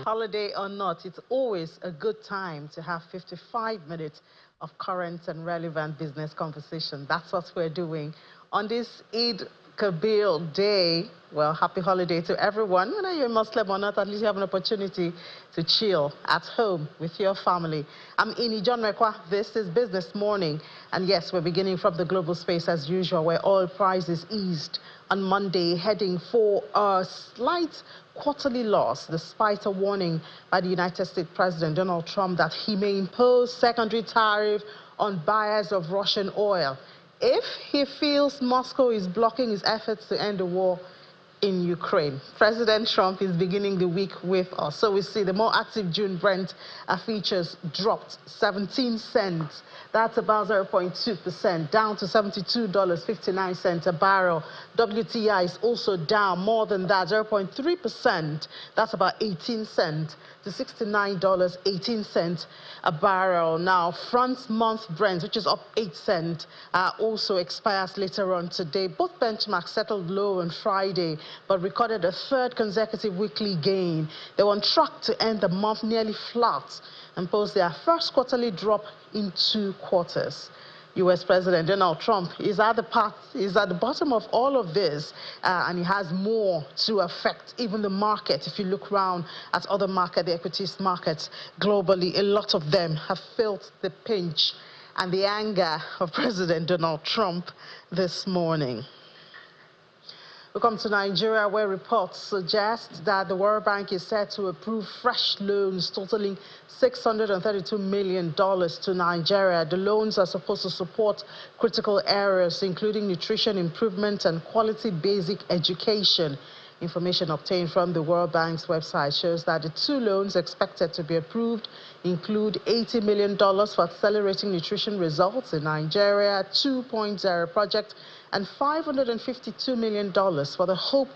Holiday or not, it's always a good time to have 55 minutes of current and relevant business conversation. That's what we're doing on this Eid Kabir Day. Well, happy holiday to everyone. Whether you're a Muslim or not, at least you have an opportunity to chill at home with your family. I'm Ini John Mekwa. This is Business Morning. And yes, we're beginning from the global space as usual, where oil prices eased on Monday, heading for a slight quarterly loss, despite a warning by the United States President Donald Trump that he may impose secondary tariff on buyers of Russian oil if he feels Moscow is blocking his efforts to end the war in Ukraine. President Trump is beginning the week with us. So we see the more active June Brent futures dropped 17 cents. That's about 0.2%, down to $72.59 a barrel. WTI is also down more than that, 0.3%. That's about 18 cents to $69.18 a barrel. Now, France month Brent, which is up 8 cents, also expires later on today. Both benchmarks settled low on Friday, but recorded a third consecutive weekly gain. They were on track to end the month nearly flat and post their first quarterly drop in 2 quarters. U.S. President Donald Trump is at the bottom of all of this, and he has more to affect even the market. If you look around at other markets, the equities markets globally, a lot of them have felt the pinch and the anger of President Donald Trump this morning. We come to Nigeria, where reports suggest that the World Bank is set to approve fresh loans totaling $632 million to Nigeria. The loans are supposed to support critical areas, including nutrition improvement and quality basic education. Information obtained from the World Bank's website shows that the 2 loans expected to be approved include $80 million for accelerating nutrition results in Nigeria 2.0 project and $552 million for the Hope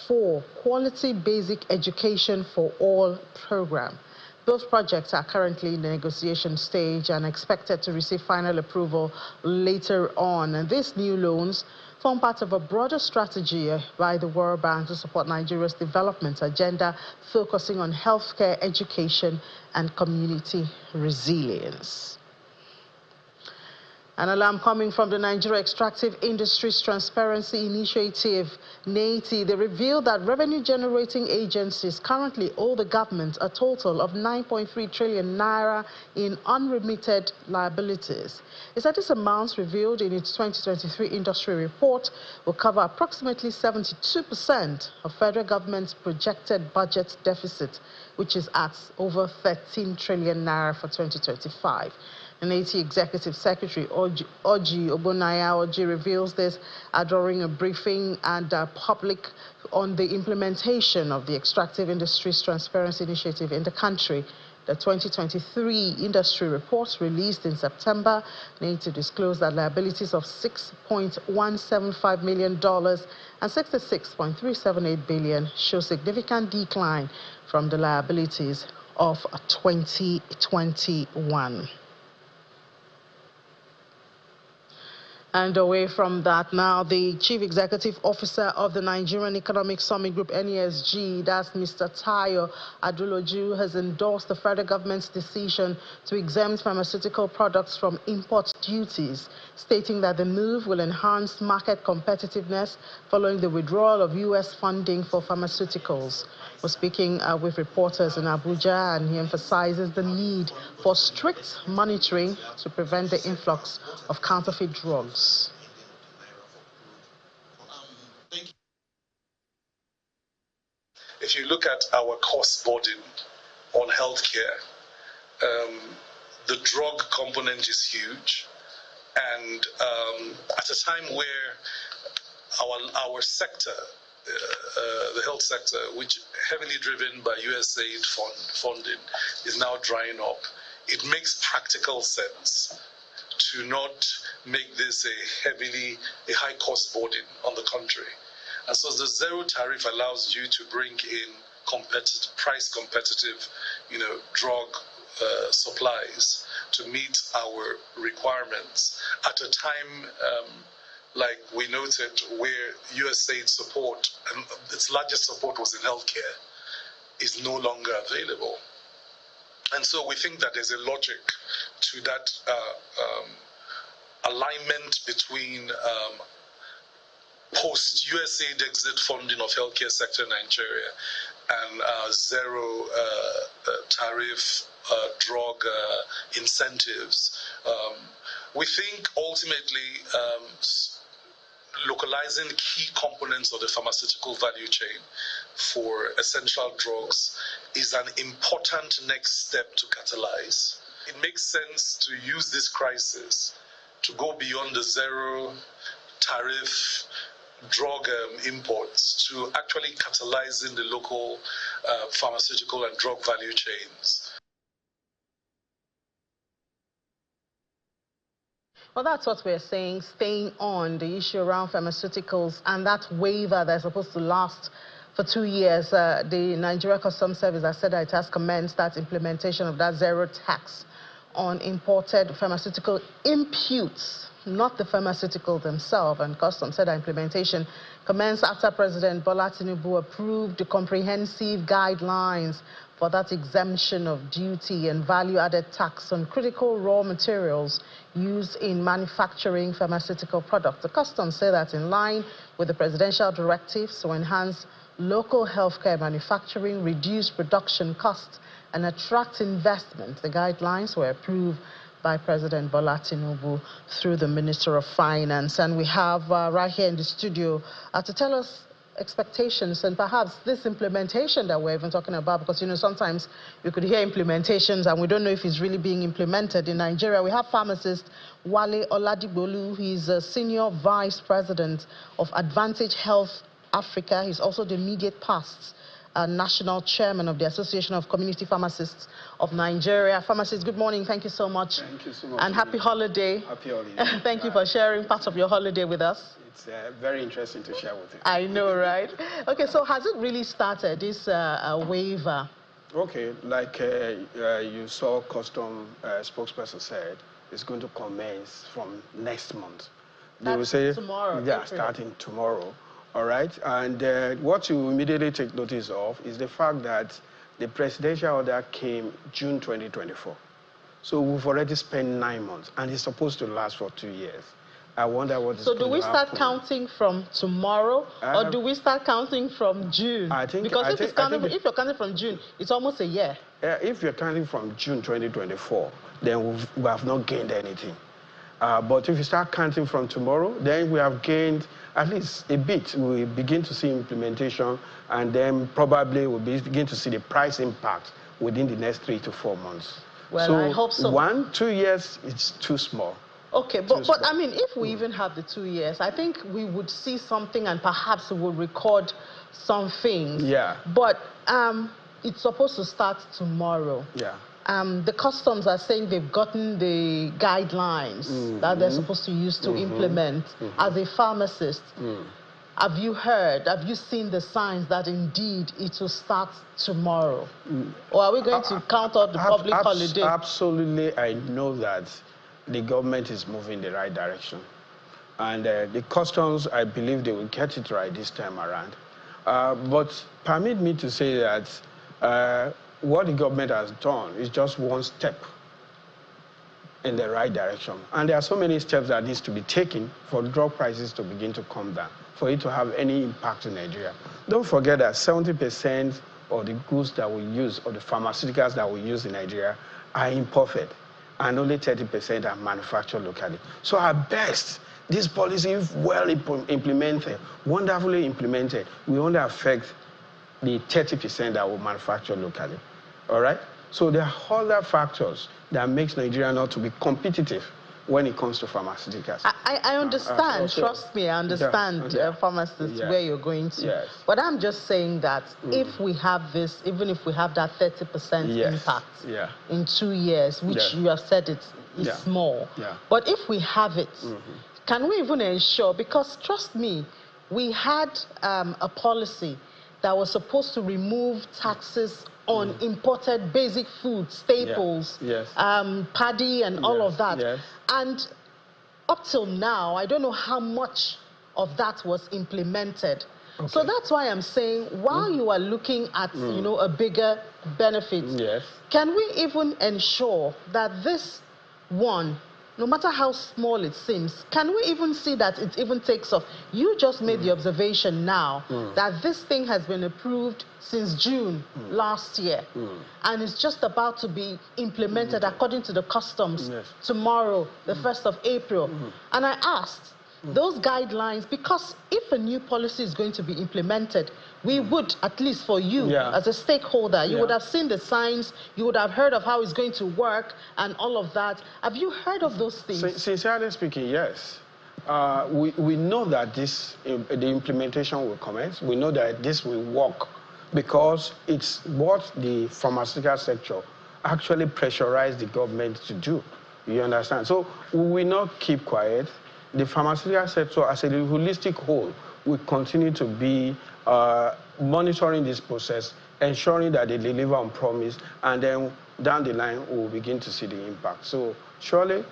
for Quality Basic Education for All program. Both projects are currently in the negotiation stage and expected to receive final approval later on. And these new loans form part of a broader strategy by the World Bank to support Nigeria's development agenda, focusing on healthcare, education, and community resilience. An alarm coming from the Nigeria Extractive Industries Transparency Initiative, NAITI. They revealed that revenue-generating agencies currently owe the government a total of 9.3 trillion naira in unremitted liabilities. It said this amount, revealed in its 2023 industry report, will cover approximately 72% of federal government's projected budget deficit, which is at over 13 trillion naira for 2025. An NAITI Executive Secretary, Oji Obonaya Oji, reveals this during a briefing and public on the implementation of the Extractive Industries Transparency Initiative in the country. The 2023 industry report released in September, NAITI disclosed that liabilities of $6.175 million and $66.378 billion show significant decline from the liabilities of 2021. And away from that now, the Chief Executive Officer of the Nigerian Economic Summit Group, NESG, that's Mr. Tayo Aduloju, has endorsed the federal government's decision to exempt pharmaceutical products from import duties, stating that the move will enhance market competitiveness following the withdrawal of U.S. funding for pharmaceuticals. We're speaking with reporters in Abuja, and he emphasizes the need for strict monitoring to prevent the influx of counterfeit drugs. If you look at our cost burden on healthcare, the drug component is huge, and at a time where our sector, the health sector, which heavily driven by USAID funding, is now drying up, it makes practical sense to not make this a high cost burden on the country. And so the zero tariff allows you to bring in price competitive, drug supplies to meet our requirements at a time like we noted where USAID support, and its largest support was in healthcare. is no longer available. And so we think that there's a logic to that alignment between post-USAID exit funding of healthcare sector in Nigeria and zero tariff drug incentives. We think ultimately localizing key components of the pharmaceutical value chain for essential drugs is an important next step to catalyze. It makes sense to use this crisis to go beyond the zero tariff drug imports to actually catalyzing the local pharmaceutical and drug value chains. Well, that's what we're saying, staying on the issue around pharmaceuticals and that waiver that's supposed to last for 2 years. The Nigeria Customs Service has said that it has commenced that implementation of that zero tax on imported pharmaceutical inputs, not the pharmaceutical themselves. And Customs said that implementation commenced after President Bola Tinubu approved the comprehensive guidelines for that exemption of duty and value-added tax on critical raw materials used in manufacturing pharmaceutical products. The Customs say that in line with the presidential directives to enhance local healthcare manufacturing, reduce production costs, and attract investment. The guidelines were approved by President Bola Tinubu through the Minister of Finance. And we have right here in the studio to tell us expectations and perhaps this implementation that we're even talking about, because, you know, sometimes you could hear implementations and we don't know if it's really being implemented in Nigeria. We have pharmacist Wale Oladigbolu. He's a senior vice president of Advantage Health Africa. He's also the immediate past national chairman of the Association of Community Pharmacists of Nigeria. Pharmacists, good morning. Thank you so much. Thank you so much. And happy holiday. Happy holiday. Thank you for sharing part of your holiday with us. It's very interesting to share with you. I know, right? Okay, so has it really started, this waiver? Okay, like you saw Custom spokesperson said, it's going to commence from next month. They will say tomorrow. Yeah, starting tomorrow. All right, and what you immediately take notice of is the fact that the presidential order came June 2024. So we've already spent 9 months, and it's supposed to last for 2 years. I wonder what is going to happen. So do we start counting from tomorrow, or do we start counting from June? Because if you're counting from June, it's almost a year. If you're counting from June 2024, then we have not gained anything. But if you start counting from tomorrow, then we have gained at least a bit. We begin to see implementation, and then probably we'll begin to see the price impact within the next 3 to 4 months. Well, so I hope so. 1 2 years, it's too small. Okay, but I mean, if we even have the 2 years, I think we would see something and perhaps we would record some things. Yeah. But it's supposed to start tomorrow. Yeah. The customs are saying they've gotten the guidelines that they're supposed to use to implement. As a pharmacist, have you heard, have you seen the signs that indeed it will start tomorrow? Or are we going to count out the public holiday? Absolutely, I know that the government is moving in the right direction. And the customs, I believe they will get it right this time around. But permit me to say that what the government has done is just one step in the right direction. And there are so many steps that needs to be taken for drug prices to begin to come down, for it to have any impact in Nigeria. Don't forget that 70% of the goods that we use, or the pharmaceuticals that we use in Nigeria, are imported, and only 30% are manufactured locally. So at best, this policy, if well implemented, wonderfully implemented, will only affect the 30% that will manufacture locally. All right? So there are other factors that makes Nigeria not to be competitive when it comes to pharmaceuticals. I understand. Trust me, I understand, pharmacists, where you're going to. Yes. But I'm just saying that if we have this, even if we have that 30% impact in 2 years, which you have said is small, but if we have it, can we even ensure, because trust me, we had a policy that was supposed to remove taxes on imported basic food, staples, paddy and all of that. And up till now, I don't know how much of that was implemented. Okay. So that's why I'm saying, while you are looking at, you know, a bigger benefit, Yes. can we even ensure that this one, no matter how small it seems, can we even see that it even takes off? You just made the observation now that this thing has been approved since June last year, and it's just about to be implemented according to the customs tomorrow, the 1st of April. And I asked, those guidelines, because if a new policy is going to be implemented, we would, at least for you as a stakeholder, you would have seen the signs, you would have heard of how it's going to work and all of that. Have you heard of those things? Sincerely speaking, yes. We know that the implementation will commence. We know that this will work because it's what the pharmaceutical sector actually pressurized the government to do. You understand? So we will not keep quiet. The pharmaceutical sector as a holistic whole will continue to be monitoring this process, ensuring that they deliver on promise, and then down the line we'll begin to see the impact. So surely,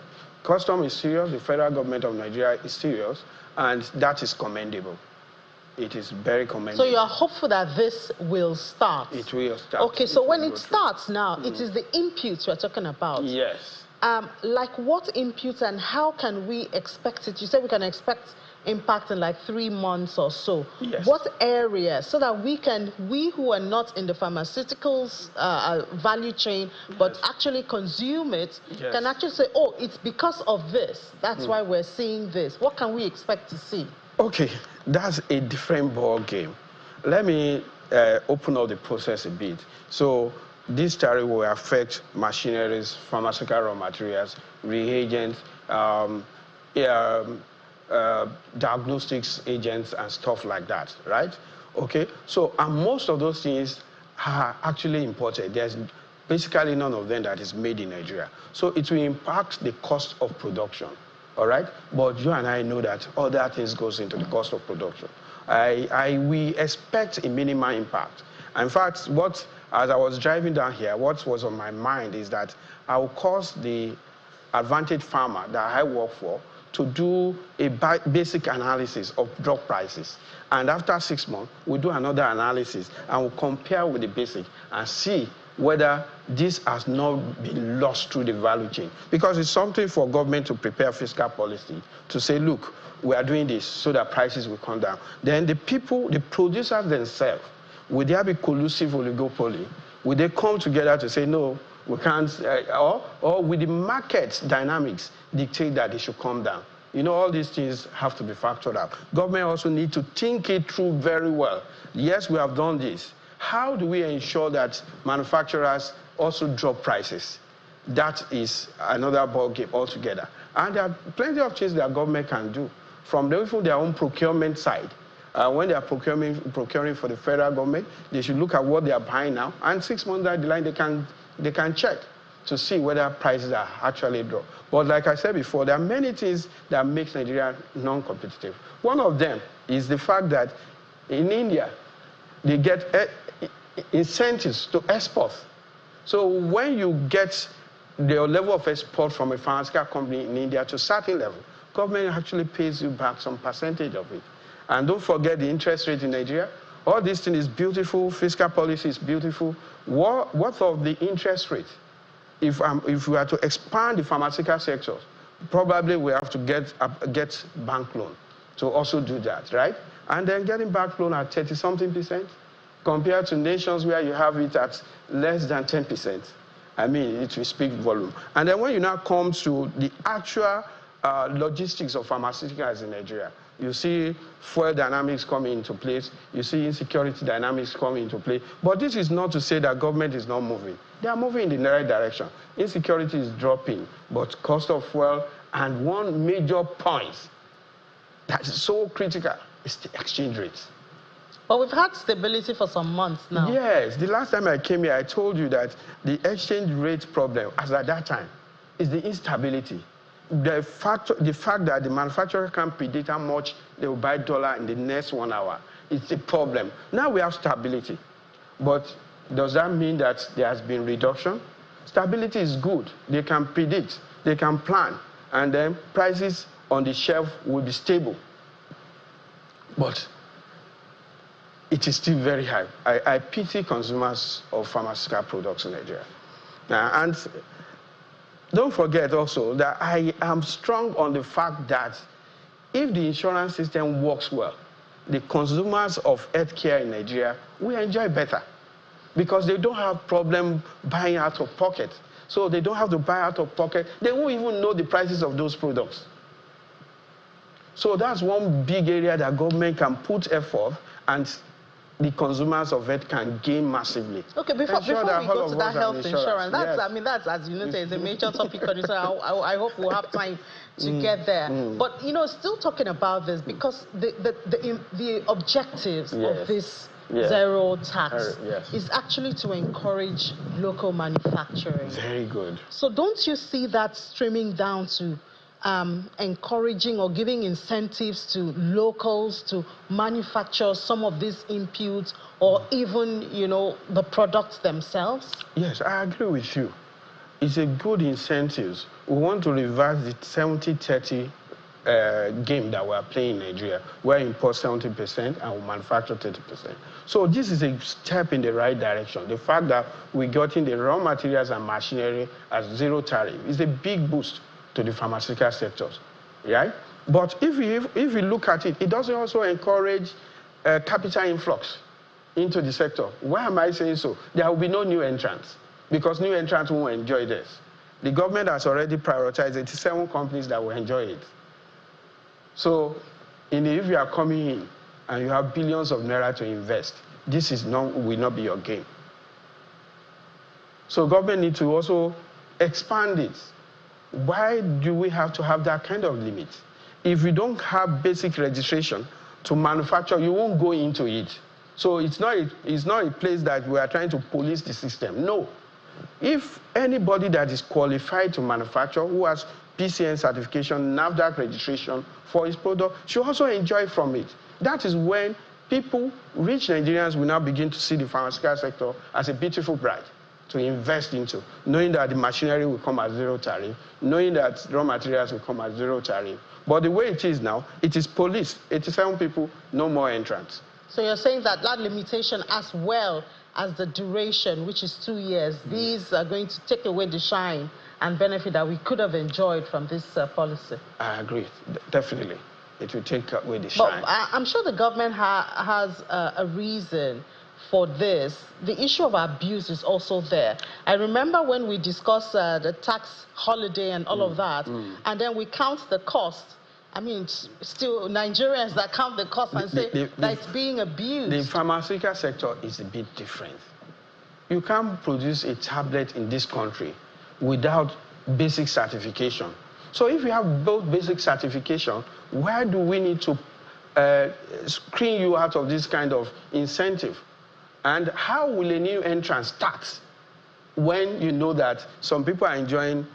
custom is serious, the federal government of Nigeria is serious, and that is commendable. It is very commendable. So you are hopeful that this will start? It will start. Okay, so when it starts now, it is the inputs we're talking about. Yes. Like what inputs and how can we expect it? You said we can expect impact in like 3 months or so. Yes. What areas, so that we who are not in the pharmaceuticals value chain, but actually consume it, can actually say, oh, it's because of this. That's why we're seeing this. What can we expect to see? Okay, that's a different ball game. Let me open up the process a bit. So this tariff will affect machineries, pharmaceutical raw materials, reagents, diagnostics agents, and stuff like that, right? Okay, so and most of those things are actually imported. There's basically none of them that is made in Nigeria. So it will impact the cost of production, all right? But you and I know that other things goes into the cost of production. We expect a minimal impact. In fact, as I was driving down here, what was on my mind is that I will cause the advantage farmer that I work for to do a basic analysis of drug prices. And after 6 months, we'll do another analysis and we'll compare with the basic and see whether this has not been lost through the value chain. Because it's something for government to prepare fiscal policy to say, look, we are doing this so that prices will come down. Then the people, the producers themselves, will there be collusive oligopoly? Will they come together to say, no, we can't, or will the market dynamics dictate that they should come down? You know, all these things have to be factored out. Government also need to think it through very well. Yes, we have done this. How do we ensure that manufacturers also drop prices? That is another ballgame altogether. And there are plenty of things that government can do, from their own procurement side. When they are procuring for the federal government, they should look at what they are buying now, and 6 months down the line, they can check to see whether prices are actually dropped. But like I said before, there are many things that make Nigeria non-competitive. One of them is the fact that in India, they get incentives to export. So when you get the level of export from a pharmaceutical company in India to a certain level, government actually pays you back some percentage of it. And don't forget the interest rate in Nigeria. All this thing is beautiful, fiscal policy is beautiful. What of the interest rate? If we are to expand the pharmaceutical sector, probably we have to get bank loan to also do that, right? And then getting bank loan at 30-something% compared to nations where you have it at less than 10%. I mean, it will speak volume. And then when you now come to the actual logistics of pharmaceuticals in Nigeria, you see fuel dynamics coming into place. You see insecurity dynamics coming into play. But this is not to say that government is not moving. They are moving in the right direction. Insecurity is dropping, but cost of fuel, and one major point that is so critical is the exchange rate. But we've had stability for some months now. Yes. The last time I came here, I told you that the exchange rate problem, as at that time, is the instability. The fact that the manufacturer can't predict how much they will buy dollar in the next 1 hour is the problem. Now we have stability. But does that mean that there has been reduction? Stability is good. They can predict, they can plan, and then prices on the shelf will be stable. But it is still very high. I pity consumers of pharmaceutical products in Nigeria. And don't forget also that I am strong on the fact that if the insurance system works well, the consumers of healthcare in Nigeria will enjoy better because they don't have problem buying out of pocket. So they don't have to buy out of pocket. They won't even know the prices of those products. So that's one big area that government can put effort and the consumers of it can gain massively. Okay, before we go to that health insurance, that's, yes. I mean, that's, as you know, it's a major topic on this, so I hope we'll have time to get there. But, you know, still talking about this, because the objectives of this zero tax is actually to encourage local manufacturing. Very good. So don't you see that streaming down to encouraging or giving incentives to locals to manufacture some of these inputs or even, you know, the products themselves? Yes, I agree with you. It's a good incentive. We want to reverse the 70-30 game that we are playing in Nigeria, where we import 70% and we manufacture 30%. So this is a step in the right direction. The fact that we got in the raw materials and machinery at zero tariff is a big boost to the pharmaceutical sectors, right? But if you look at it, it doesn't also encourage capital influx into the sector. Why am I saying so? There will be no new entrants because new entrants won't enjoy this. The government has already prioritized 87 companies that will enjoy it. So if you are coming in and you have billions of naira to invest, this will not be your game. So government needs to also expand it. Why do we have to have that kind of limit? If you don't have basic registration to manufacture, you won't go into it. So it's not a place that we are trying to police the system. No. If anybody that is qualified to manufacture, who has PCN certification, NAFDAC registration for his product, should also enjoy from it. That is when people, rich Nigerians, will now begin to see the pharmaceutical sector as a beautiful bride to invest into, knowing that the machinery will come at zero tariff, knowing that raw materials will come at zero tariff. But the way it is now, it is policed. 87 people, no more entrants. So you're saying that limitation as well as the duration, which is 2 years, these are going to take away the shine and benefit that we could have enjoyed from this policy? I agree, definitely. It will take away the shine. But I'm sure the government has a reason for this. The issue of abuse is also there. I remember when we discussed the tax holiday and all of that, and then we count the cost. I mean, it's still Nigerians that count the cost and say that it's being abused. The pharmaceutical sector is a bit different. You can't produce a tablet in this country without basic certification. So if you have both basic certification, why do we need to screen you out of this kind of incentive? And how will a new entrant start when you know that some people are enjoying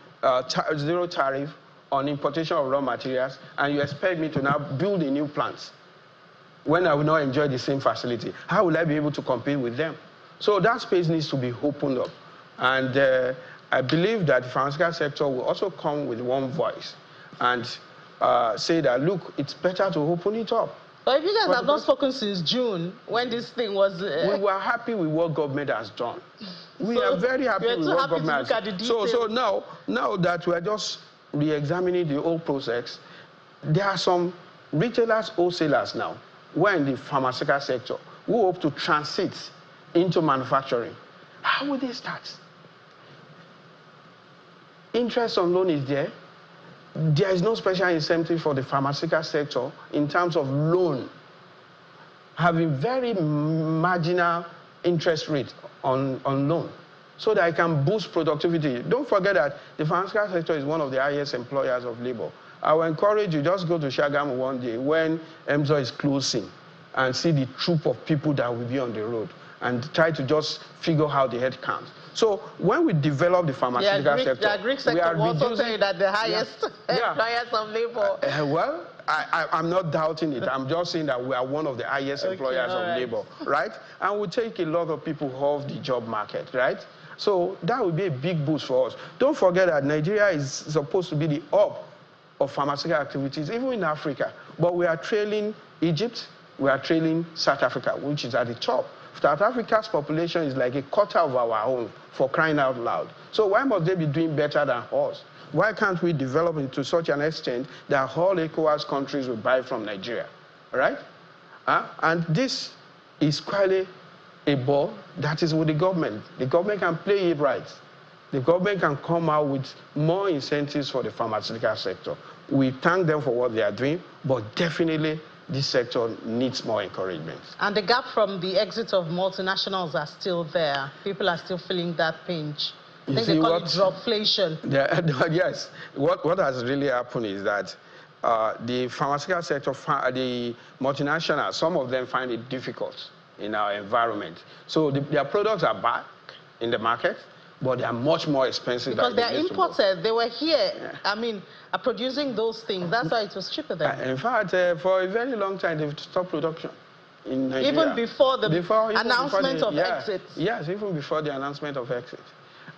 zero tariff on importation of raw materials, and you expect me to now build a new plant when I will not enjoy the same facility? How will I be able to compete with them? So that space needs to be opened up. And I believe that the pharmaceutical sector will also come with one voice and say that, look, it's better to open it up. But if you guys have not spoken since June, when this thing was... We were happy with what government has done. We are very happy with what government has done. So now that we are just re-examining the whole process, there are some retailers, wholesalers now, who are in the pharmaceutical sector, who hope to transit into manufacturing. How will they start? Interest on loan is there. There is no special incentive for the pharmaceutical sector in terms of loan, having very marginal interest rate on loan, so that it can boost productivity. Don't forget that the pharmaceutical sector is one of the highest employers of labor. I will encourage you, just go to Shagamu one day when MZO is closing and see the troop of people that will be on the road and try to just figure out the head count. So when we develop the pharmaceutical sector, the Greek sector will also tell you that the highest employers of labor. Well, I'm not doubting it. I'm just saying that we are one of the highest employers of labor, right? And we take a lot of people off the job market, right? So that would be a big boost for us. Don't forget that Nigeria is supposed to be the hub of pharmaceutical activities, even in Africa. But we are trailing Egypt, we are trailing South Africa, which is at the top. South Africa's population is like a quarter of our own, for crying out loud. So why must they be doing better than us? Why can't we develop into such an extent that all ECOWAS countries will buy from Nigeria, right? And this is clearly a ball that is with the government. The government can play it right. The government can come out with more incentives for the pharmaceutical sector. We thank them for what they are doing, but definitely this sector needs more encouragement. And the gap from the exit of multinationals are still there. People are still feeling that pinch. I think they call it dropflation. Yes. What has really happened is that the pharmaceutical sector, the multinationals, some of them find it difficult in our environment. So their products are back in the market, but they are much more expensive. Because they are imported. They were here, producing those things. That's why it was cheaper then. In fact, for a very long time, they've stopped production in Nigeria. Even before the announcement of exit. Yes, even before the announcement of exit.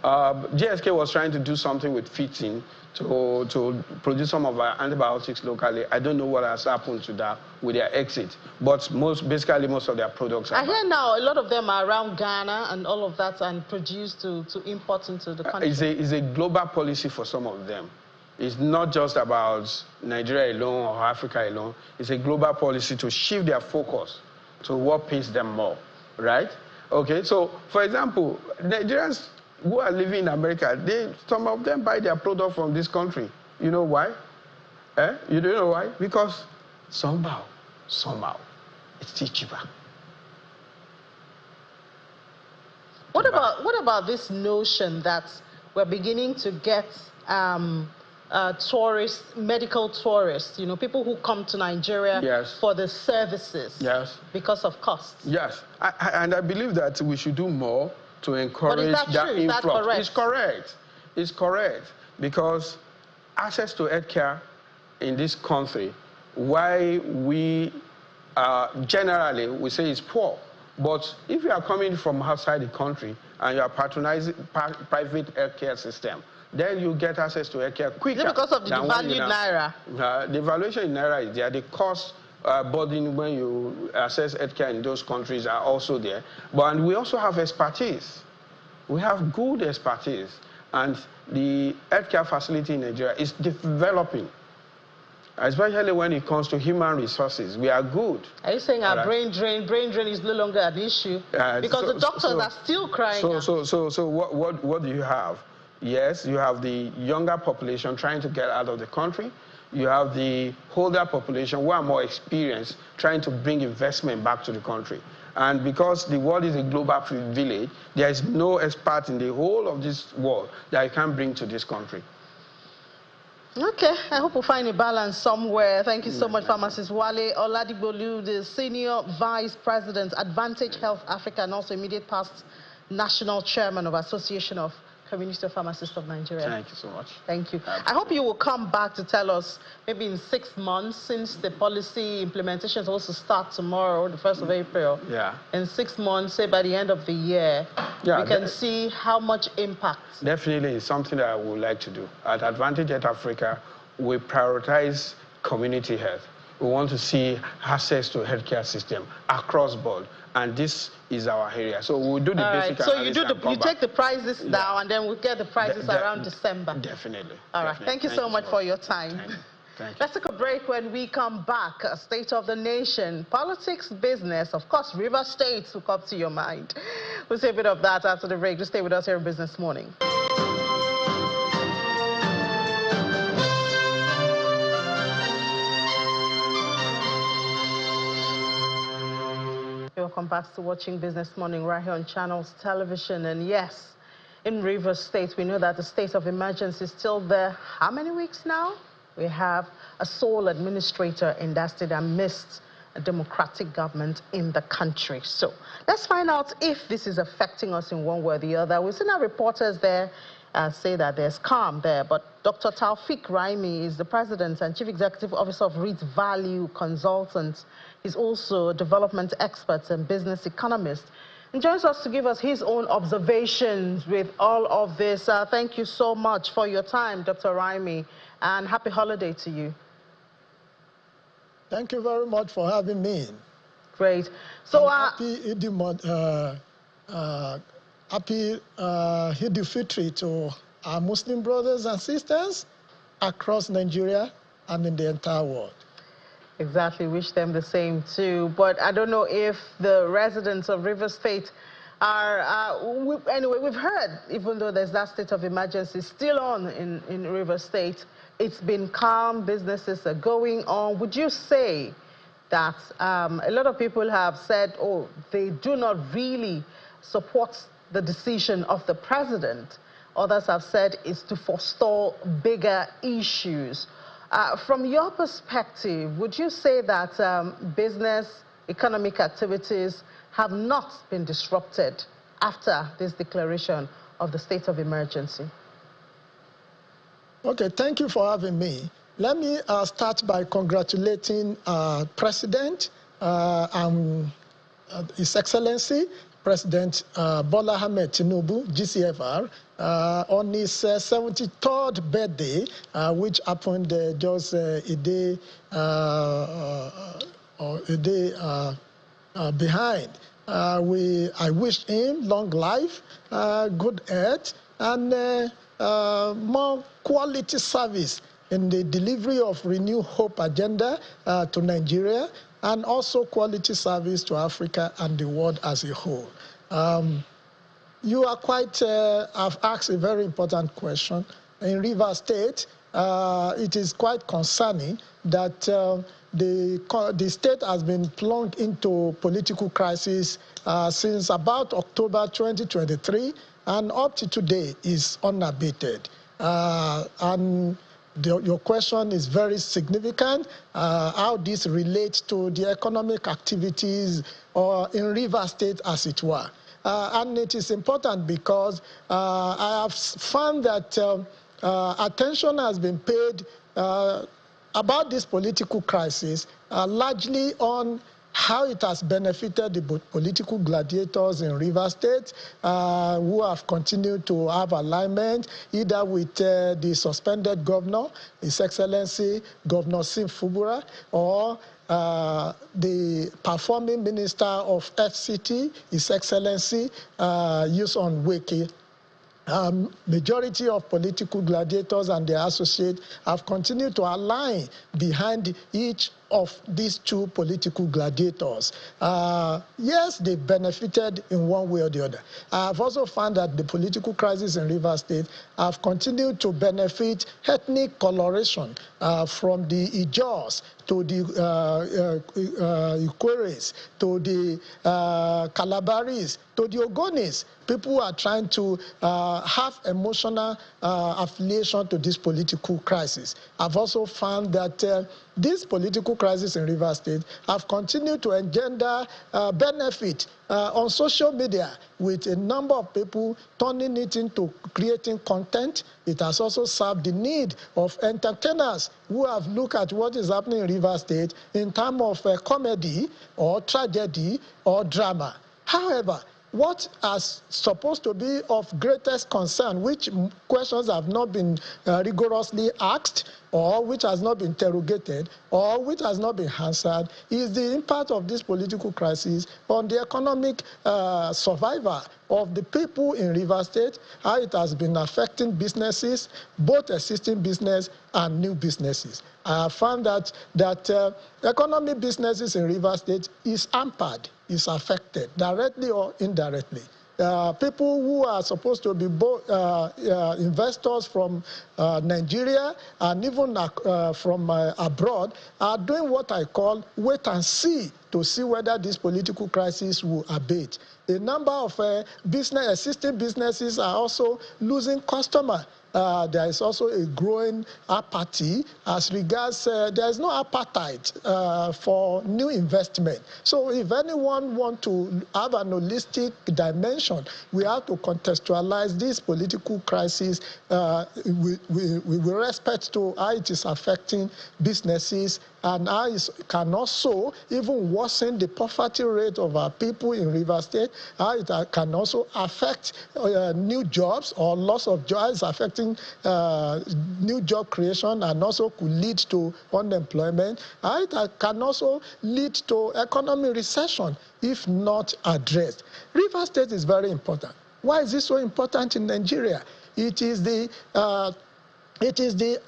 GSK was trying to do something with fitting to produce some of our antibiotics locally. I don't know what has happened to that with their exit, but basically most of their products are I hear now a lot of them are around Ghana and all of that and produced to import into the country. It's a global policy for some of them. It's not just about Nigeria alone or Africa alone. It's a global policy to shift their focus to what pays them more, right? Okay, so for example, Nigerians who are living in America, some of them buy their product from this country. You know why? You don't know why? Because somehow, it's still cheaper. What about this notion that we're beginning to get tourists, medical tourists, people who come to Nigeria for the services because of costs? Yes, and I believe that we should do more to encourage that influx. It's correct. It's correct. Because access to healthcare in this country, why we generally we say is poor. But if you are coming from outside the country and you are patronizing private healthcare system, then you get access to healthcare quicker. Is it because of the devalued naira? The valuation in naira is there. The cost burden when you access healthcare in those countries are also there. And we also have expertise. We have good expertise. And the healthcare facility in Nigeria is developing, especially when it comes to human resources. We are good. Are you saying our brain drain is no longer an issue? Because the doctors are still crying out. So what do you have? Yes, you have the younger population trying to get out of the country. You have the older population who are more experienced trying to bring investment back to the country. And because the world is a global village, there is no expert in the whole of this world that you can bring to this country. Okay, I hope we'll find a balance somewhere. Thank you so much, Pharmacist Wale Oladigbolu, the Senior Vice President, Advantage Health Africa, and also immediate past National Chairman of Association of Community Pharmacists of Nigeria. Thank you so much. Thank you. I hope you will come back to tell us, maybe in 6 months, since the policy implementation is supposed to start tomorrow, the 1st of April. Yeah. In 6 months, say by the end of the year, we can see how much impact. Definitely, it's something that I would like to do. At Advantage Health Africa, we prioritize community health. We want to see access to healthcare system across board, and this is our area. So we'll do the basic analysis. So you take the prices now, and then we'll get the prices around December. Definitely. All right. Thank you so much for your time. Thank you. Let's take a break. When we come back, a state of the nation, politics, business, of course, River States will come to your mind. We'll say a bit of that after the break. Just stay with us here in Business Morning. Welcome back to watching Business Morning right here on Channels Television. And yes, in River State, we know that the state of emergency is still there. How many weeks now? We have a sole administrator in that state amidst a democratic government in the country. So let's find out if this is affecting us in one way or the other. We've seen our reporters there say that there's calm there, but Dr. Taufik Raimi is the president and chief executive officer of REIT Value Consultants. He's also a development expert and business economist. And joins us to give us his own observations with all of this. Thank you so much for your time, Dr. Raimi, and happy holiday to you. Thank you very much for having me. great. So, happy Eid al-Fitr to our Muslim brothers and sisters across Nigeria and in the entire world. Exactly, wish them the same too. But I don't know if the residents of Rivers State are, anyway, we've heard, even though there's that state of emergency still on in Rivers State, it's been calm, businesses are going on. Would you say that a lot of people have said, oh, they do not really support the decision of the president? Others have said it's to forestall bigger issues. From your perspective, would you say that business, economic activities have not been disrupted after this declaration of the state of emergency? Okay, thank you for having me. Let me start by congratulating President and His Excellency, President Bola Ahmed Tinubu, GCFR, on his 73rd birthday, which happened just a day behind. I wish him long life, good health, and more quality service in the delivery of Renew Hope agenda to Nigeria, and also quality service to Africa and the world as a whole. You are have asked a very important question. In Rivers State, it is quite concerning that the state has been plunged into political crisis since about October 2023, and up to today is unabated. Your question is very significant, how this relates to the economic activities in Rivers State, as it were. And it is important because I have found that attention has been paid about this political crisis largely on how it has benefited the political gladiators in Rivers State who have continued to have alignment either with the suspended governor, His Excellency Governor Sim Fubura, or the performing minister of FCT, His Excellency Yuson Weke. Majority of political gladiators and their associates have continued to align behind each of these two political gladiators. Yes, they benefited in one way or the other. I've also found that the political crisis in Rivers State have continued to benefit ethnic coloration from the Ijaws to the Ikweres, to the Calabaris, to the Ogonis. People are trying to have emotional affiliation to this political crisis. I've also found that this political crisis in Rivers State have continued to engender benefit on social media, with a number of people turning it into creating content. It has also served the need of entertainers who have looked at what is happening in Rivers State in terms of comedy or tragedy or drama. However, what is supposed to be of greatest concern, which questions have not been rigorously asked, or which has not been interrogated, or which has not been answered, is the impact of this political crisis on the economic survival of the people in Rivers State, how it has been affecting businesses, both existing business and new businesses. I have found that economic businesses in Rivers State is hampered, is affected, directly or indirectly. People who are supposed to be both investors from Nigeria and even from abroad are doing what I call wait and see to see whether this political crisis will abate. A number of existing businesses are also losing customers. There is also a growing apathy as regards there is no appetite for new investment. So if anyone wants to have an holistic dimension, we have to contextualize this political crisis with respect to how it is affecting businesses and how it can also even work worsen the poverty rate of our people in Rivers State, how it can also affect new jobs or loss of jobs, affecting new job creation, and also could lead to unemployment. How it can also lead to economic recession if not addressed. Rivers State is very important. Why is this so important in Nigeria? It is the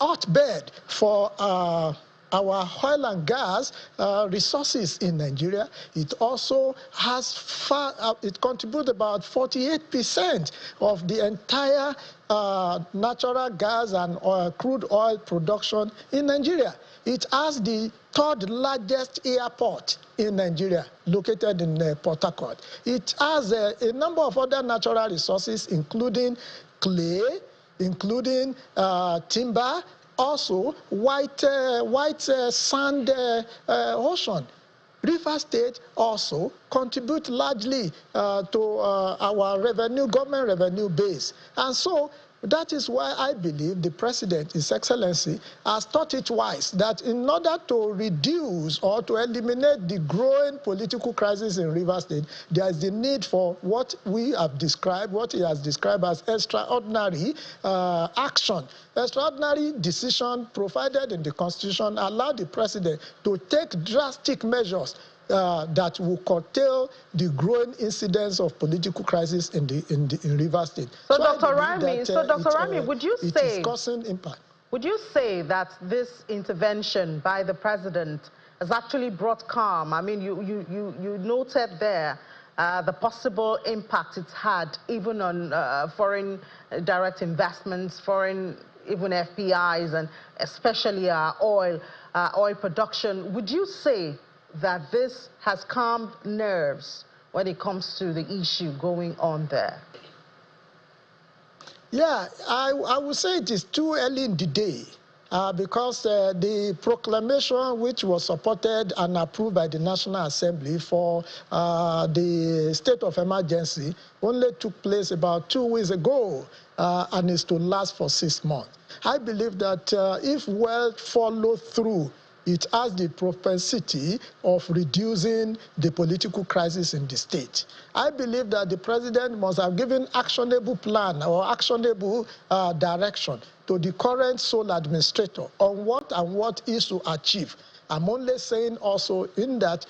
hotbed for our oil and gas resources in Nigeria. It also has it contributes about 48% of the entire natural gas and crude oil production in Nigeria. It has the third largest airport in Nigeria, located in Port Harcourt. It has a number of other natural resources, including clay, including timber, also white sand ocean. Rivers State also contribute largely to our government revenue base. And so that is why I believe the President, His Excellency, has thought it wise that in order to reduce or to eliminate the growing political crisis in Rivers State, there is the need for what we have described, what he has described as extraordinary action. Extraordinary decision provided in the Constitution allow the President to take drastic measures that will curtail the growing incidence of political crisis in Rivers State. So, Dr. Rami, would you say it is causing impact? Would you say that this intervention by the President has actually brought calm? I mean, you noted there the possible impact it's had even on foreign direct investments, foreign even FPIs, and especially our oil production. Would you say that this has calmed nerves when it comes to the issue going on there? Yeah, I would say it is too early in the day because the proclamation, which was supported and approved by the National Assembly for the state of emergency, only took place about 2 weeks ago and is to last for 6 months. I believe that if well followed through, it has the propensity of reducing the political crisis in the state. I believe that the President must have given actionable plan or actionable direction to the current sole administrator on what is to achieve. I'm only saying also in that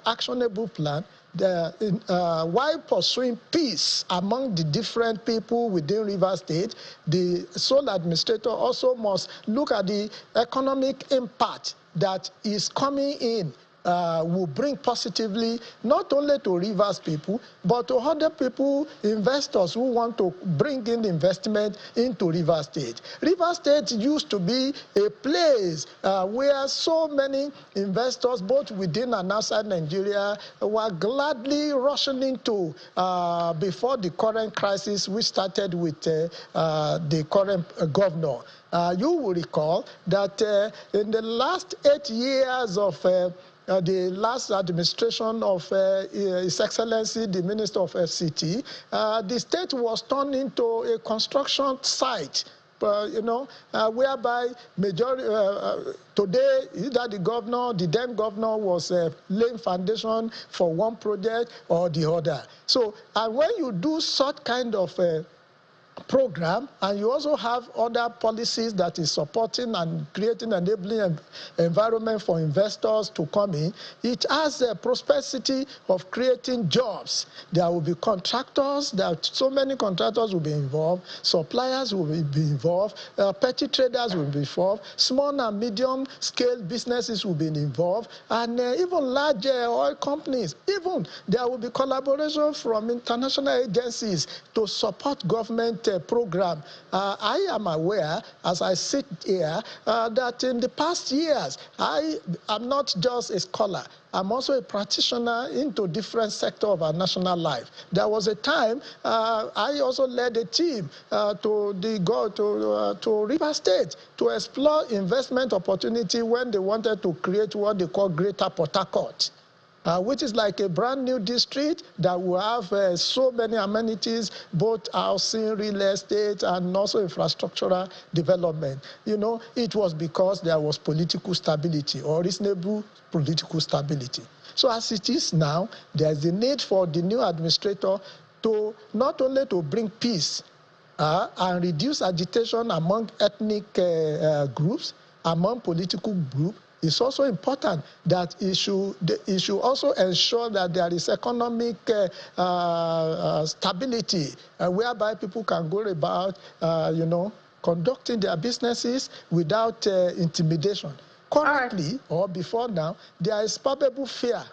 actionable plan, while pursuing peace among the different people within Rivers State, the sole administrator also must look at the economic impact that is coming in, will bring positively not only to Rivers people, but to other people, investors who want to bring in investment into Rivers State. Rivers State used to be a place where so many investors, both within and outside Nigeria, were gladly rushing into before the current crisis, which started with the current governor. You will recall that in the last 8 years of the last administration of His Excellency, the Minister of FCT, the state was turned into a construction site, whereby majority today either the then governor was laying foundation for one project or the other. So, and when you do such kind of program, and you also have other policies that is supporting and creating an enabling environment for investors to come in, it has a prosperity of creating jobs. There will be contractors, so many contractors will be involved, suppliers will be involved, petty traders will be involved, small and medium scale businesses will be involved, and even large oil companies. Even there will be collaboration from international agencies to support government program. I am aware, as I sit here, that in the past years, I am not just a scholar. I'm also a practitioner into different sectors of our national life. There was a time I also led a team to Rivers State to explore investment opportunity when they wanted to create what they call Greater Port Harcourt. which is like a brand new district that will have so many amenities, both housing, real estate, and also infrastructural development. You know, it was because there was political stability or reasonable political stability. So as it is now, there's the need for the new administrator to not only to bring peace and reduce agitation among ethnic groups, among political groups. It's also important that it should also ensure that there is economic stability, whereby people can go about, conducting their businesses without intimidation. Currently, or before now, there is palpable fear.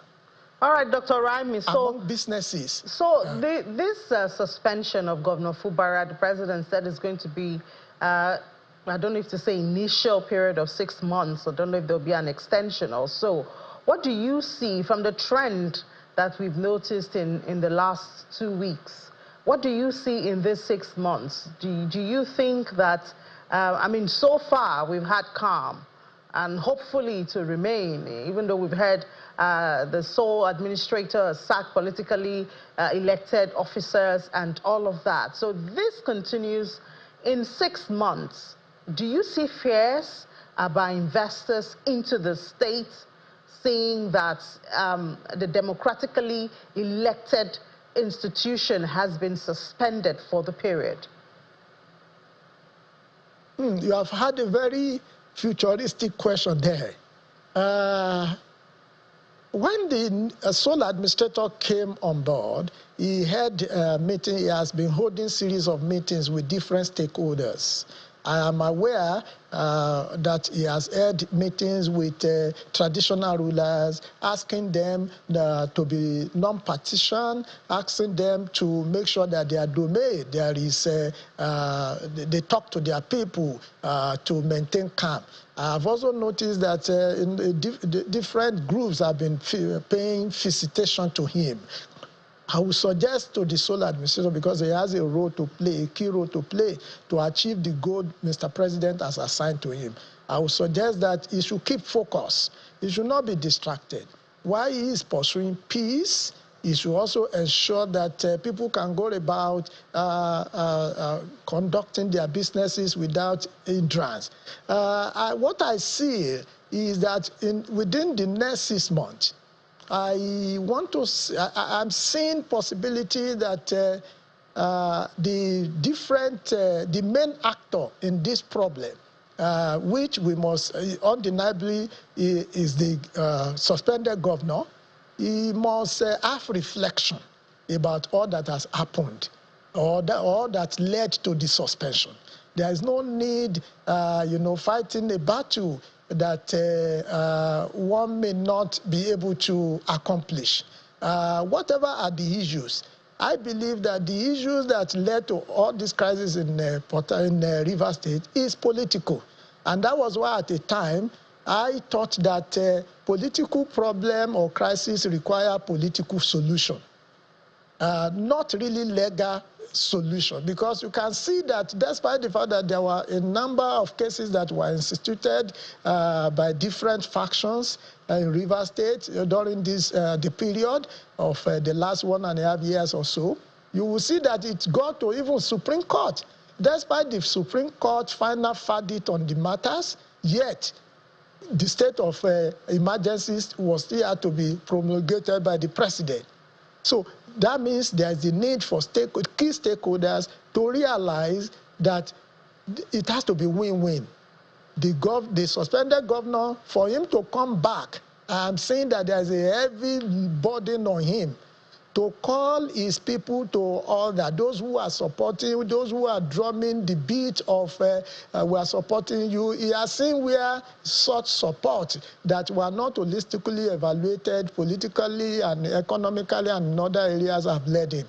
All right, Dr. Raimi, among businesses. So this suspension of Governor Fubara, the president said is going to be, I don't know if to say initial period of 6 months. I don't know if there'll be an extension or so. What do you see from the trend that we've noticed in the last 2 weeks? What do you see in this 6 months? Do you think that, I mean, so far we've had calm, and hopefully to remain, even though we've had the sole administrator sack politically elected officers and all of that. So this continues in 6 months. Do you see fears by investors into the state, seeing that the democratically elected institution has been suspended for the period? You have had a very futuristic question there. When the sole administrator came on board, he had a meeting. He has been holding series of meetings with different stakeholders. I am aware that he has had meetings with traditional rulers, asking them to be non-partisan, asking them to make sure that their domain, they talk to their people to maintain calm. I've also noticed that different groups have been paying visitation to him. I would suggest to the sole administrator, because he has a role to play, a key role to play to achieve the goal Mr. President has assigned to him. I would suggest that he should keep focus. He should not be distracted. While he is pursuing peace, he should also ensure that people can go about conducting their businesses without hindrance. What I see is that within the next 6 months, I'm seeing possibility that the main actor in this problem, which we must undeniably is the suspended governor. He must have reflection about all that has happened, or that led to the suspension. There is no need, fighting a battle that one may not be able to accomplish. Whatever are the issues, I believe that the issues that led to all this crisis in Rivers State is political. And that was why at the time, I thought that political problem or crisis require political solution, not really legal solution, because you can see that despite the fact that there were a number of cases that were instituted by different factions in Rivers State during this the period of the last 1.5 years or so, you will see that it got to even Supreme Court. Despite the Supreme Court final verdict on the matters, yet the state of emergencies was still had to be promulgated by the president. So that means there is a need for key stakeholders to realize that it has to be win-win. The suspended governor, for him to come back, I'm saying that there is a heavy burden on him to call his people to order, those who are supporting, those who are drumming the beat of we are supporting you. He has seen where such support that were not holistically evaluated politically and economically and in other areas have led him.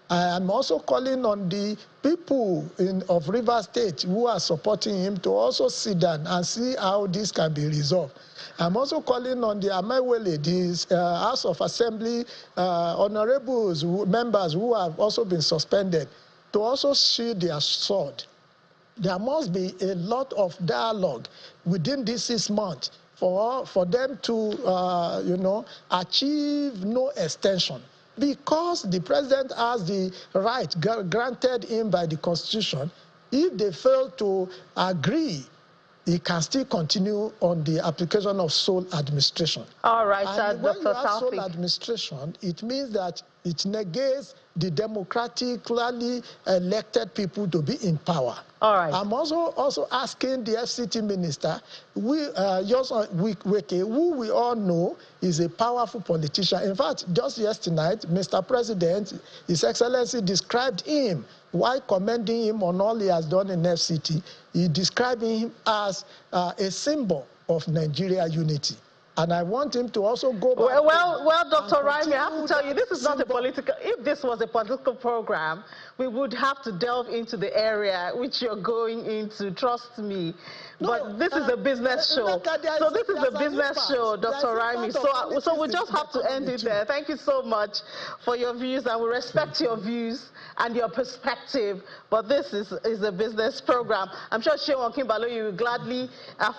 I am also calling on the people of Rivers State who are supporting him to also sit down and see how this can be resolved. I'm also calling on the Amaiwele, the House of Assembly honorables, members who have also been suspended, to also sheathe their sword. There must be a lot of dialogue within these 6 months for them to, achieve no extension. Because the president has the right granted him by the Constitution, if they fail to agree, he can still continue on the application of sole administration. All right, and when Dr. you have Southwick. sole administration, it means that it negates the democratically elected people to be in power. All right. I'm also asking the FCT minister, Wike, who we all know is a powerful politician. In fact, just yesterday night, Mr. President, His Excellency described him, while commending him on all he has done in FCT, he described him as a symbol of Nigeria unity. And I want him to also go back. Well, Dr. Raimi, I have to tell you, this is not a political. If this was a political program, we would have to delve into the area which you're going into. Trust me. No, but this is a business show. So this is a business show, Dr. Raimi. So we just have to end it there. Thank you so much for your views, and we respect your views and your perspective. But this is a business program. I'm sure Shewan Kimbalo will gladly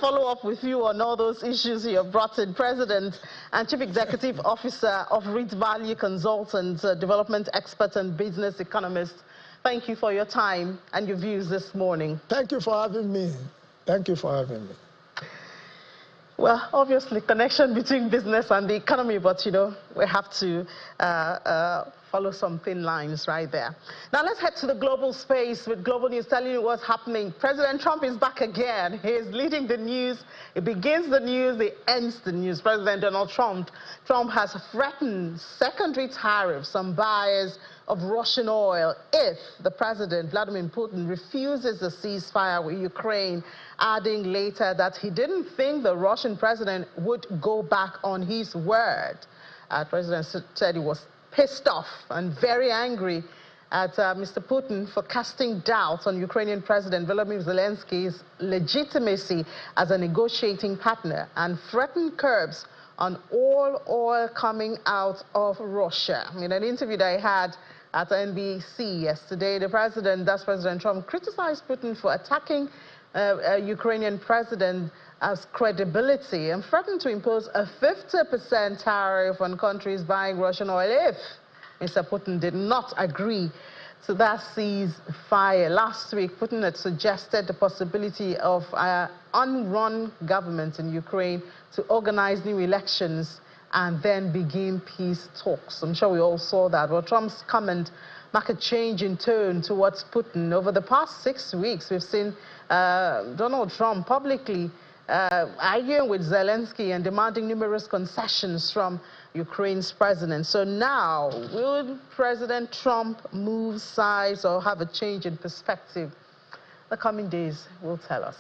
follow up with you on all those issues you have brought in. President and Chief Executive Officer of REIT Value Consultants, development expert and business economist. Thank you for your time and your views this morning. Thank you for having me. Thank you for having me. Well, obviously, connection between business and the economy, but, we have to follow some thin lines right there. Now, let's head to the global space with global news telling you what's happening. President Trump is back again. He is leading the news. He begins the news. He ends the news. President Donald Trump has threatened secondary tariffs on buyers of Russian oil if the president, Vladimir Putin, refuses a ceasefire with Ukraine, adding later that he didn't think the Russian president would go back on his word. The president said he was pissed off and very angry at Mr. Putin for casting doubt on Ukrainian President Volodymyr Zelensky's legitimacy as a negotiating partner and threatened curbs on all oil coming out of Russia. In an interview that I had at NBC yesterday, that's President Trump, criticized Putin for attacking Ukrainian president as credibility and threatened to impose a 50% tariff on countries buying Russian oil if Mr. Putin did not agree to that ceasefire. Last week, Putin had suggested the possibility of an unrun government in Ukraine to organize new elections and then begin peace talks. I'm sure we all saw that. Well, Trump's comment marked a change in tone towards Putin. Over the past 6 weeks, we've seen Donald Trump publicly arguing with Zelensky and demanding numerous concessions from Ukraine's president. So now, will President Trump move sides or have a change in perspective? The coming days will tell us.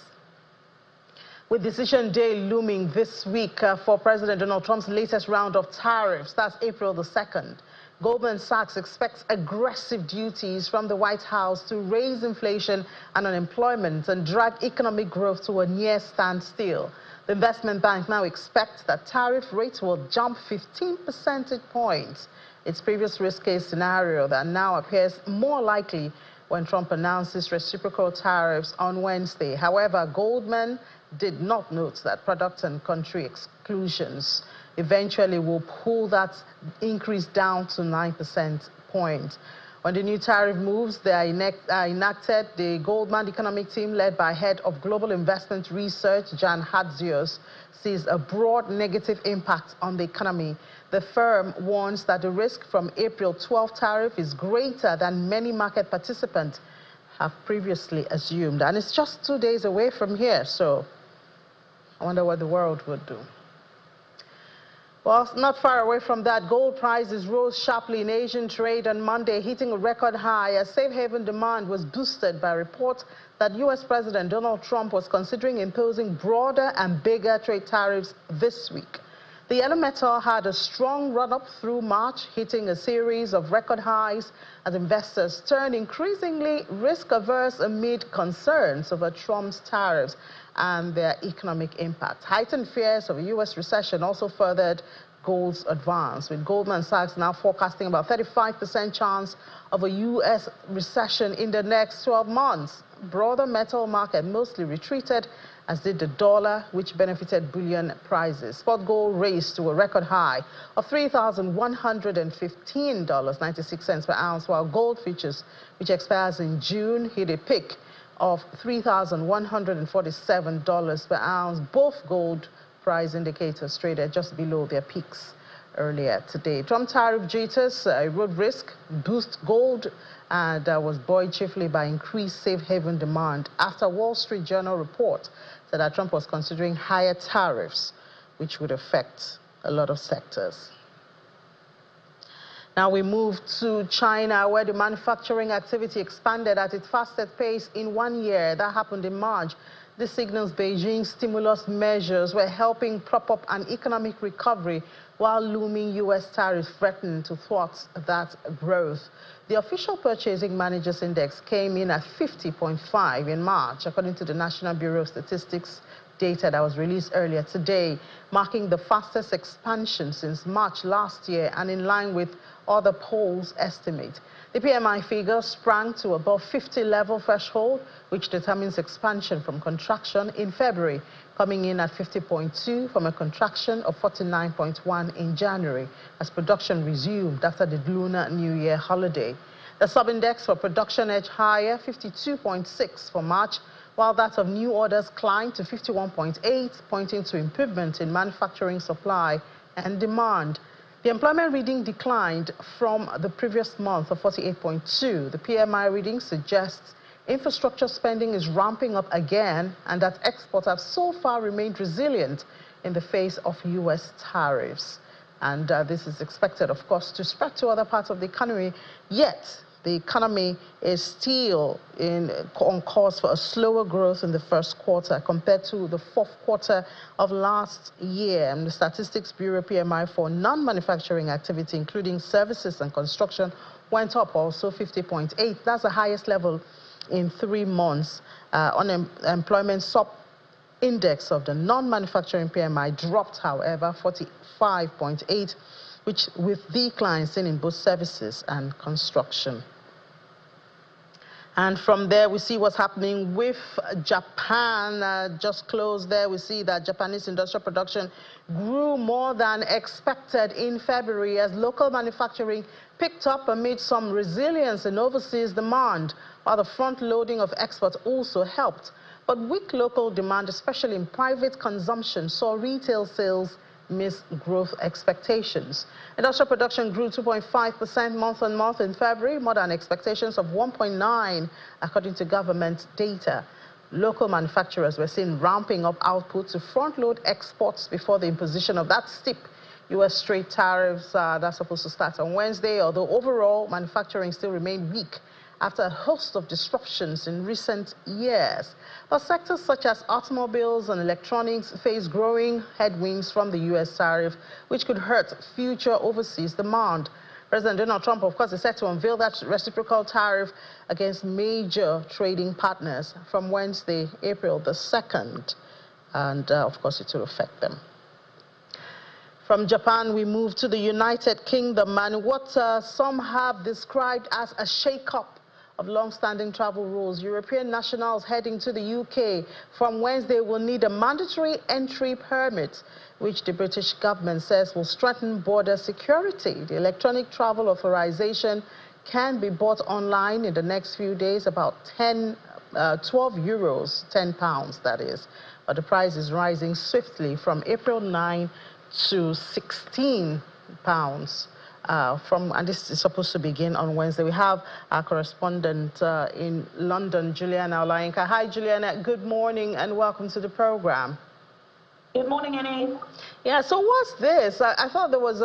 With decision day looming this week for President Donald Trump's latest round of tariffs, that's April the 2nd, Goldman Sachs expects aggressive duties from the White House to raise inflation and unemployment and drag economic growth to a near standstill. The investment bank now expects that tariff rates will jump 15 percentage points. Its previous risk-case scenario that now appears more likely when Trump announces reciprocal tariffs on Wednesday. However, Goldman did not note that product and country exclusions eventually will pull that increase down to 9 percentage points. When the new tariff moves are enacted, the Goldman economic team led by head of global investment research, Jan Hatzius, sees a broad negative impact on the economy. The firm warns that the risk from April 12 tariff is greater than many market participants have previously assumed. And it's just 2 days away from here, so I wonder what the world would do. Well, not far away from that, gold prices rose sharply in Asian trade on Monday, hitting a record high as safe haven demand was boosted by reports that U.S. President Donald Trump was considering imposing broader and bigger trade tariffs this week. The yellow metal had a strong run-up through March, hitting a series of record highs as investors turned increasingly risk-averse amid concerns over Trump's tariffs and their economic impact. Heightened fears of a U.S. recession also furthered gold's advance, with Goldman Sachs now forecasting about 35% chance of a U.S. recession in the next 12 months. Broader metal market mostly retreated as did the dollar, which benefited bullion prices. Spot gold raced to a record high of $3,115.96 per ounce, while gold futures, which expires in June, hit a peak of $3,147 per ounce. Both gold price indicators traded just below their peaks earlier today. Trump tariff jitters rode risk, boost gold, and was buoyed chiefly by increased safe haven demand after Wall Street Journal report said that Trump was considering higher tariffs, which would affect a lot of sectors. Now we move to China, where the manufacturing activity expanded at its fastest pace in 1 year. That happened in March. This signals Beijing's stimulus measures were helping prop up an economic recovery, while looming U.S. tariffs threatened to thwart that growth. The official Purchasing Managers Index came in at 50.5 in March, according to the National Bureau of Statistics data that was released earlier today, marking the fastest expansion since March last year and in line with other polls estimate. The PMI figure sprang to above 50 level threshold, which determines expansion from contraction in February, coming in at 50.2 from a contraction of 49.1 in January, as production resumed after the Lunar New Year holiday. The sub-index for production edged higher, 52.6 for March, while that of new orders climbed to 51.8, pointing to improvement in manufacturing supply and demand. The employment reading declined from the previous month of 48.2. The PMI reading suggests infrastructure spending is ramping up again and that exports have so far remained resilient in the face of U.S. tariffs. And this is expected, of course, to spread to other parts of the economy, yet the economy is still on course for a slower growth in the first quarter compared to the fourth quarter of last year. And the Statistics Bureau PMI for non-manufacturing activity, including services and construction, went up also 50.8. That's the highest level in 3 months. Unemployment sub-index of the non-manufacturing PMI dropped, however, 45.8, which with declines seen in both services and construction. And from there, we see what's happening with Japan. Just closed there, we see that Japanese industrial production grew more than expected in February as local manufacturing picked up amid some resilience in overseas demand, while the front loading of exports also helped. But weak local demand, especially in private consumption, saw retail sales miss growth expectations. Industrial production grew 2.5% month-on-month in February, more than expectations of 1.9%, according to government data. Local manufacturers were seen ramping up output to front-load exports before the imposition of that steep U.S. trade tariffs that's supposed to start on Wednesday, although overall manufacturing still remained weak after a host of disruptions in recent years. But sectors such as automobiles and electronics face growing headwinds from the U.S. tariff, which could hurt future overseas demand. President Donald Trump, of course, is set to unveil that reciprocal tariff against major trading partners from Wednesday, April the 2nd. And, of course, it will affect them. From Japan, we move to the United Kingdom, and what some have described as a shake-up of long-standing travel rules. European nationals heading to the UK from Wednesday will need a mandatory entry permit, which the British government says will strengthen border security. The electronic travel authorization can be bought online in the next few days, about 12 euros, 10 pounds that is. But the price is rising swiftly from April 9 to 16 pounds. And this is supposed to begin on Wednesday. We have our correspondent in London, Juliana Olainka. Hi, Juliana. Good morning and welcome to the program. Good morning, Annie. Yeah, so what's this? I thought there was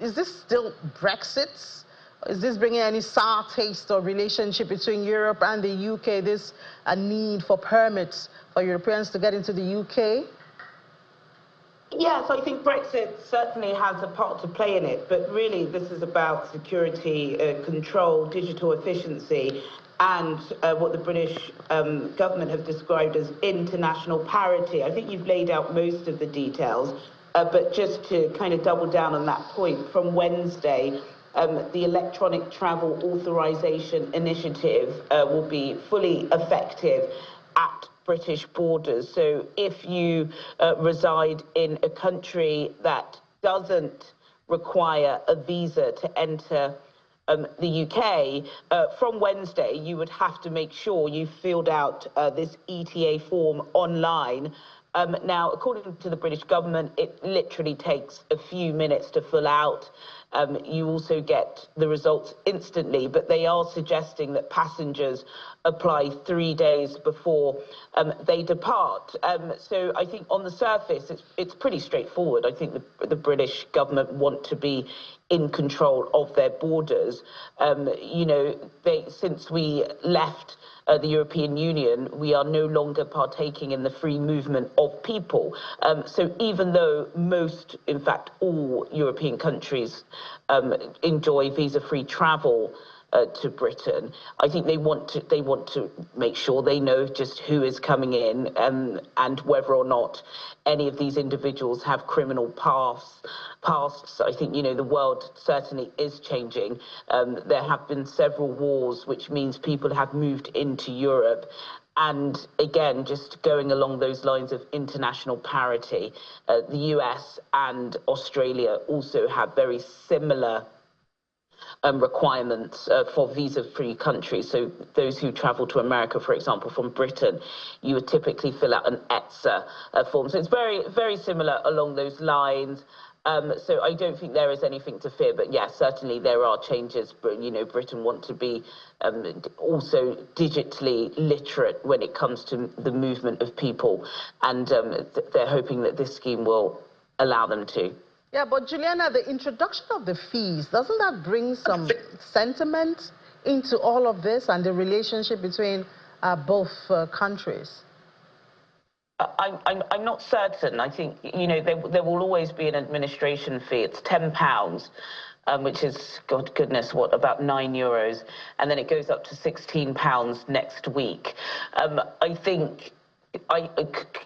is this still Brexit? Is this bringing any sour taste or relationship between Europe and the UK, this need for permits for Europeans to get into the UK? Yes, I think Brexit certainly has a part to play in it, but really this is about security, control, digital efficiency, and what the British government have described as international parity. I think you've laid out most of the details, but just to kind of double down on that point, from Wednesday, the Electronic Travel Authorization Initiative will be fully effective at British borders. So if you reside in a country that doesn't require a visa to enter the UK, from Wednesday, you would have to make sure you filled out this ETA form online. Now, according to the British government, it literally takes a few minutes to fill out. You also get the results instantly, but they are suggesting that passengers apply 3 days before they depart. So I think on the surface, it's pretty straightforward. I think the British government want to be in control of their borders. You know, since we left the European Union, we are no longer partaking in the free movement of people. So even though most, in fact, all European countries enjoy visa-free travel to Britain, I think they want to make sure they know just who is coming in, and whether or not any of these individuals have criminal pasts. I think, you know, the world certainly is changing. There have been several wars, which means people have moved into Europe. And again, just going along those lines of international parity, the US and Australia also have very similar requirements for visa-free countries. So those who travel to America, for example, from Britain, you would typically fill out an ETSA form. So it's very, very similar along those lines. So I don't think there is anything to fear, but yes, certainly there are changes. But, you know, Britain want to be also digitally literate when it comes to the movement of people, and they're hoping that this scheme will allow them to. Yeah, but Juliana, the introduction of the fees, doesn't that bring some sentiment into all of this and the relationship between both countries? I'm not certain. I think, you know, there will always be an administration fee. It's £10, which is, God goodness, what, about €9, and then it goes up to £16 next week. I think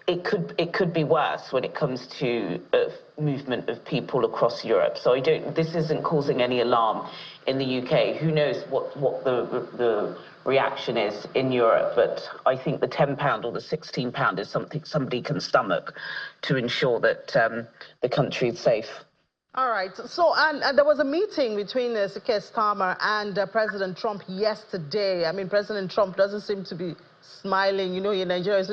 it could be worse when it comes to movement of people across Europe. So this isn't causing any alarm in the UK. Who knows what the reaction is in Europe, but I think the £10 or the £16 is something somebody can stomach to ensure that the country is safe. All right. So, and there was a meeting between Sir Keir Starmer and President Trump yesterday. I mean, President Trump doesn't seem to be smiling. You know, in Nigeria, he's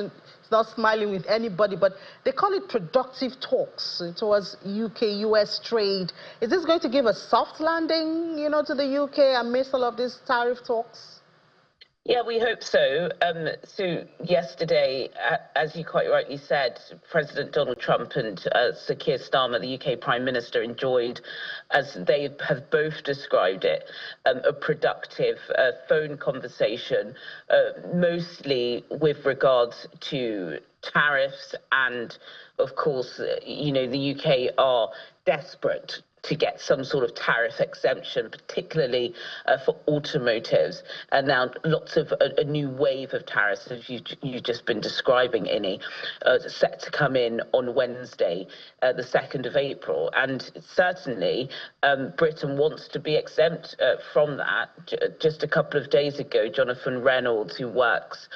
not smiling with anybody, but they call it productive talks towards UK-US trade. Is this going to give a soft landing, you know, to the UK amidst all of these tariff talks? Yeah, we hope so. So yesterday, as you quite rightly said, President Donald Trump and Sir Keir Starmer, the UK Prime Minister, enjoyed, as they have both described it, a productive phone conversation, mostly with regards to tariffs. And of course, you know, the UK are desperate to get some sort of tariff exemption, particularly for automotives. And now lots of a new wave of tariffs, as you've just been describing, Inni, set to come in on Wednesday, the 2nd of April. And certainly Britain wants to be exempt from that. Just a couple of days ago, Jonathan Reynolds, who works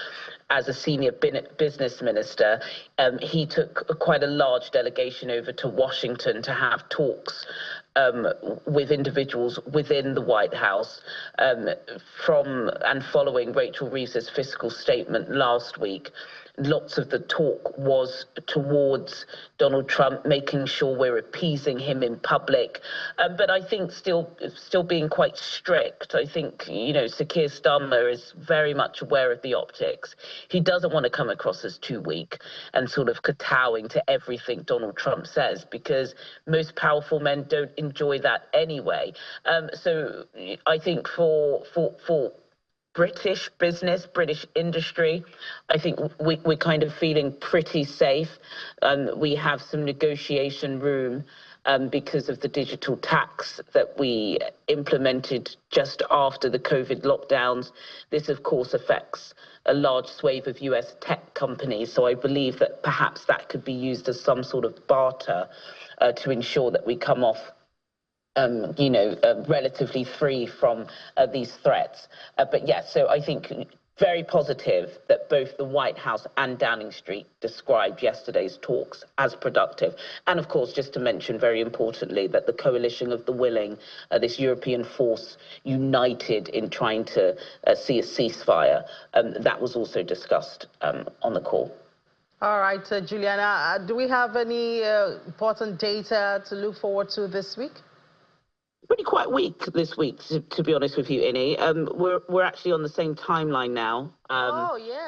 as a senior business minister, he took quite a large delegation over to Washington to have talks with individuals within the White House, from and following Rachel Reeves' fiscal statement last week. Lots of the talk was towards Donald Trump, making sure we're appeasing him in public, but I think still being quite strict. I think, you know, Sir Keir Starmer is very much aware of the optics. He doesn't want to come across as too weak and sort of kowtowing to everything Donald Trump says, because most powerful men don't enjoy that anyway. So I think for British business, British industry, I think we're kind of feeling pretty safe. We have some negotiation room because of the digital tax that we implemented just after the COVID lockdowns. This, of course, affects a large swathe of US tech companies. So I believe that perhaps that could be used as some sort of barter to ensure that we come off relatively free from these threats. But yes, so I think very positive that both the White House and Downing Street described yesterday's talks as productive. And of course, just to mention very importantly that the coalition of the willing, this European force united in trying to see a ceasefire, that was also discussed on the call. All right, Juliana, do we have any important data to look forward to this week? Pretty quite weak this week, to be honest with you, Innie. We're actually on the same timeline now.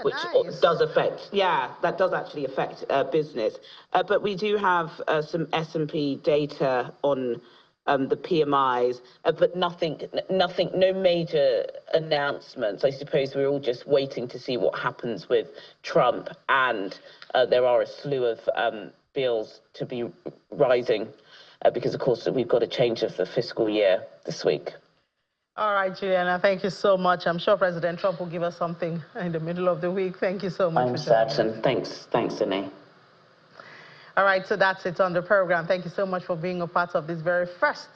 Which nice. does affect, that does actually affect business. But we do have some S&P data on the PMIs, but no major announcements. I suppose we're all just waiting to see what happens with Trump, and there are a slew of bills to be rising. Because, of course, we've got a change of the fiscal year this week. All right, Juliana, thank you so much. I'm sure President Trump will give us something in the middle of the week. Thank you so much. I'm certain. Thanks, Innie. All right, so that's it on the program. Thank you so much for being a part of this very first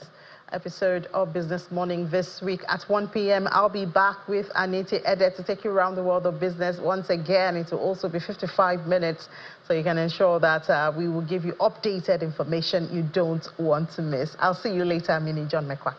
episode of Business Morning this week. At 1 p.m., I'll be back with Anita Edet to take you around the world of business. Once again, it will also be 55 minutes, so you can ensure that we will give you updated information you don't want to miss. I'll see you later, Mini John McQuarrie.